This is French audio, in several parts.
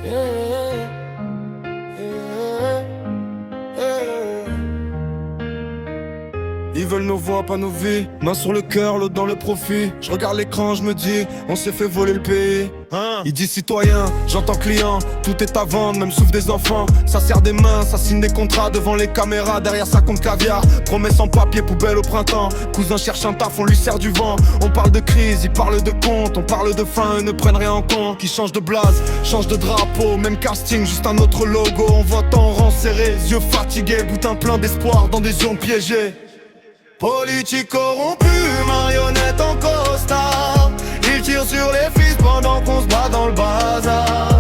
Yeah, yeah, yeah. Ils veulent nos voix, pas nos vies. Main sur le cœur, l'autre dans le profit. Je regarde l'écran, je me dis, on s'est fait voler le pays. Il dit citoyen, j'entends client. Tout est à vendre, même souffle des enfants. Ça serre des mains, ça signe des contrats devant les caméras. Derrière ça compte caviar, promesse en papier, poubelle au printemps. Cousin cherche un taf, on lui sert du vent. On parle de crise, ils parlent de compte. On parle de fin, eux ne prennent rien en compte. Qui change de blase, change de drapeau. Même casting, juste un autre logo. On vote en rang serré, yeux fatigués. Boutin plein d'espoir dans des urnes piégées. Politique corrompu, marionnette en costard. Ils tirent sur les fils pendant qu'on se bat dans le bazar.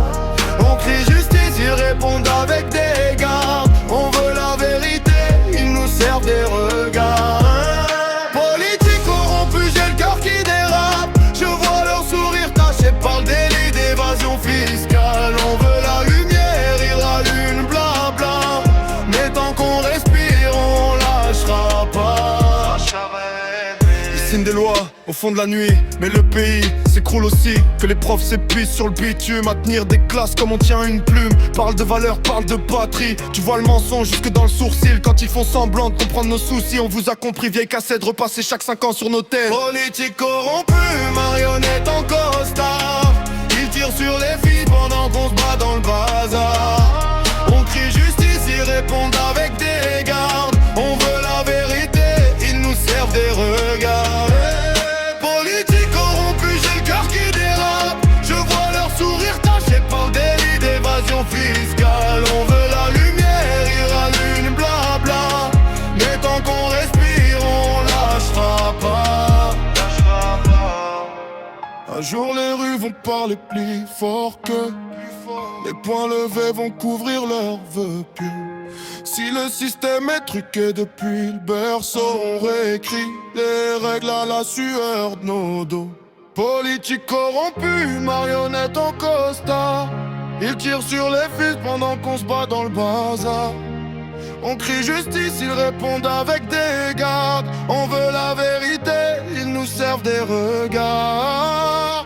On crie justice, ils répondent avec des gardes. On veut la vérité, ils nous servent des regards. Politique corrompu, j'ai le cœur qui dérape. Je vois leur sourire taché par le délit d'évasion fiscale. On veut la lumière, ils rallument blabla. Mais tant qu'on respire, on lâchera pas. Ils signent des lois au fond de la nuit, mais le pays s'écroule aussi. Que les profs s'épuisent sur le bitume à tenir des classes comme on tient une plume. Parle de valeur, parle de patrie. Tu vois le mensonge jusque dans le sourcil. Quand ils font semblant de comprendre nos soucis, on vous a compris, vieille cassette repassée chaque 5 ans sur nos têtes. Politique corrompue, marionnette en costard. Ils tirent sur les filles pendant qu'on se bat dans le bazar. On crie justice, ils répondent avec des gardes. On veut la vérité, ils nous servent des regards. Politique corrompue, j'ai le cœur qui dérape. Je vois leur sourire taché par le délit d'évasion fiscale. On veut la lumière, ils rallument blabla. Mais tant qu'on respire, on lâchera pas. Un jour les rues vont parler plus fort que les poings levés vont couvrir leurs vœux pieux. Si le système est truqué depuis le berceau, on réécrit les règles à la sueur de nos dos. Politique corrompue, marionnette en costard. Ils tirent sur les fils pendant qu'on se bat dans le bazar. On crie justice, ils répondent avec des gardes. On veut la vérité, ils nous servent des regards.